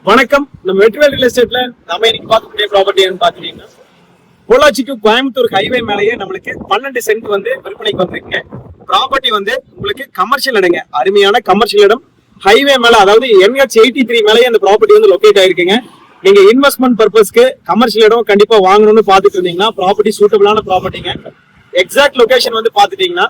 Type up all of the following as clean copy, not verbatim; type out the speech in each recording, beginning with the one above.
வணக்கம். நம்ம வெற்றிவேல் ரியல் எஸ்டேட்ல நம்ம இன்னைக்கு பார்க்கக்கூடிய ப்ராப்பர்ட்டி பாத்தீங்கன்னா பொள்ளாச்சி டு கோயம்புத்தூர் ஹைவே மேலேயே நம்மளுக்கு 12 சென்ட் வந்து விற்பனைக்கு வந்திருக்குங்க. ப்ராப்பர்ட்டி வந்து உங்களுக்கு கமர்ஷியல் இடங்க, அருமையான கமர்ஷியல் இடம். ஹைவே மேல, அதாவது NH83 மேலேயே அந்த ப்ராப்பர்ட்டி வந்து லொகேட் ஆயிருக்குங்க. நீங்க இன்வெஸ்ட்மெண்ட் பர்பஸ்க்கு கமர்ஷியல் இடம் கண்டிப்பா வாங்கணும்னு பாத்துட்டு இருந்தீங்கன்னா ப்ராப்பர்ட்டி சூட்டபிளான ப்ராப்பர்ட்டிங்க. எக்ஸாக்ட் லொகேஷன் வந்து பாத்துட்டீங்கன்னா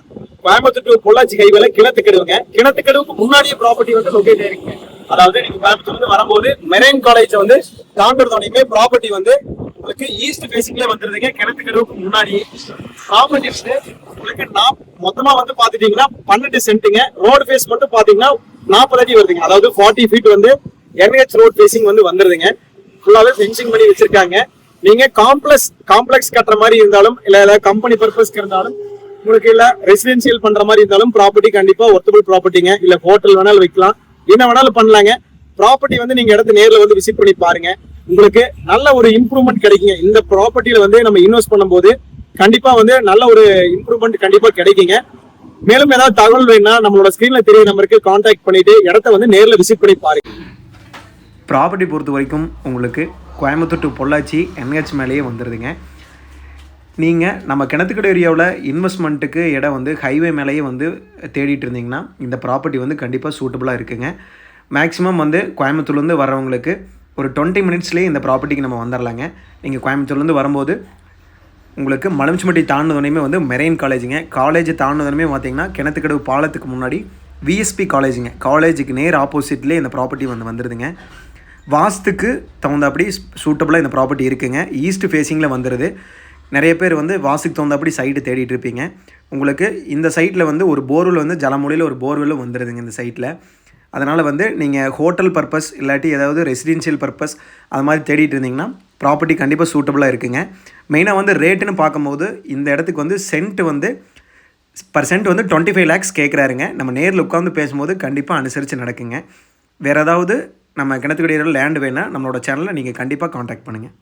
கோயம்புத்தூர் டு பொள்ளாச்சி ஹைவேல கிணத்துக்கடுவுங்க. கிணத்துக்கடுவுக்கு முன்னாடியே ப்ராப்பர்ட்டி வந்து லொகேட் ஆயிருக்குங்க. அதாவது நீங்க கோயம்புத்தூர் வந்து வரும்போது மெரைன் காலேஜ் வந்து தாண்டறதோடையுமே ப்ராப்பர்ட்டி வந்து உங்களுக்கு ஈஸ்ட் ஃபேசிங்ல வந்துருதுங்க. கிணத்துக்கடுவுக்கு முன்னாடி ப்ராப்பர்ட்டி வந்து உங்களுக்கு மொத்தமா வந்து பாத்துட்டீங்கன்னா 12 சென்ட்டுங்க. ரோடு ஃபேஸ் மட்டும் பாத்தீங்கன்னா 40 அடி வருதுங்க. அதாவது 40 ஃபீட் வந்து NH ரோட் ஃபேசிங் வந்து வந்துருதுங்க. ஃபுல்லாவே ஃபென்சிங் பண்ணி வச்சிருக்காங்க. நீங்க காம்ப்ளெக்ஸ் கட்டுற மாதிரி இருந்தாலும் இல்ல ஏதாவது கம்பெனி பர்பஸ்க்கு இருந்தாலும் உங்களுக்கு இல்ல ரெசிடென்சியல் பண்ற மாதிரி இருந்தாலும் ப்ராப்பர்ட்டி கண்டிப்பா ஒர்த்தபிள் ப்ராப்பர்ட்டிங்க. இல்ல ஹோட்டல் வேணாலும் வைக்கலாம், என்ன வேணாலும் பண்ணலாங்க. ப்ராப்பர்ட்டி வந்து நீங்க இடத்து நேர்ல வந்து விசிட் பண்ணி பாருங்க, உங்களுக்கு நல்ல ஒரு இம்ப்ரூவ்மெண்ட் கிடைக்குங்க. இந்த ப்ராப்பர்ட்டியில வந்து நம்ம இன்வெஸ்ட் பண்ணும்போது கண்டிப்பா வந்து நல்ல ஒரு இம்ப்ரூவ்மெண்ட் கண்டிப்பா கிடைக்குங்க. மேலும் ஏதாவது தகவல் வேணும்னா நம்மளோட ஸ்கிரீன்ல தெரிய நம்பருக்கு கான்டாக்ட் பண்ணிட்டு இடத்த வந்து நேர்ல விசிட் பண்ணி பாருங்க. ப்ராப்பர்ட்டி பொறுத்த வரைக்கும் உங்களுக்கு கோயம்புத்தூர் டு பொள்ளாச்சி NH மேலேயே வந்துடுதுங்க. நீங்கள் நம்ம கிணத்துக்கடை ஏரியாவில் இன்வெஸ்ட்மெண்ட்டுக்கு இடம் வந்து ஹைவே மேலேயே வந்து தேடிட்டு இருந்தீங்கன்னா இந்த ப்ராப்பர்ட்டி வந்து கண்டிப்பாக சூட்டபுளாக இருக்குங்க. மேக்ஸிமம் வந்து கோயம்புத்தூர்லேருந்து வரவங்களுக்கு ஒரு 20 மினிட்ஸ்லேயே இந்த ப்ராப்பர்ட்டிக்கு நம்ம வந்துடலாங்க. நீங்கள் கோயம்புத்தூர்லேருந்து வரும்போது உங்களுக்கு மலம்ச்சிமட்டி தாண்டினதுனையுமே வந்து மெரைன் காலேஜுங்க. காலேஜ் தாண்டினதுமே பார்த்தீங்கன்னா கிணத்துக்கடவு பாலத்துக்கு முன்னாடி VSP காலேஜுங்க. காலேஜுக்கு நேர் ஆப்போசிட்லேயே இந்த ப்ராப்பர்ட்டி வந்து வந்துடுதுங்க. வாஸ்துக்கு தகுந்தாப்படி சூட்டபுளாக இந்த ப்ராப்பர்ட்டி இருக்குங்க. ஈஸ்ட் ஃபேஸிங்கில் வந்துடுது. நிறைய பேர் வந்து வாஸ்துக்கு தகுந்தாப்படி சைட்டு தேடிட்டு இருப்பீங்க. உங்களுக்கு இந்த சைட்டில் வந்து ஒரு போர்வெல் வந்து ஜலமொழியில் ஒரு போர்வெல்லும் வந்துடுதுங்க இந்த சைட்டில். அதனால் வந்து நீங்கள் ஹோட்டல் பர்பஸ் இல்லாட்டி ஏதாவது ரெசிடென்ஷியல் பர்பஸ் அது மாதிரி தேடிட்டு இருந்தீங்கன்னா ப்ராப்பர்ட்டி கண்டிப்பாக சூட்டபுளாக இருக்குங்க. மெயினாக வந்து ரேட்டுன்னு பார்க்கும்போது இந்த இடத்துக்கு வந்து சென்ட் வந்து பர் சென்ட் வந்து 25 lakhs கேட்குறாருங்க. நம்ம நேரில் உட்காந்து பேசும்போது கண்டிப்பாக அனுசரித்து நடக்குங்க. வேறு ஏதாவது நம்ம கிணத்துக்கடை லேண்டு வேணால் நம்மளோட சேனலில் நீங்கள் கண்டிப்பாக காண்டாக்ட் பண்ணுங்கள்.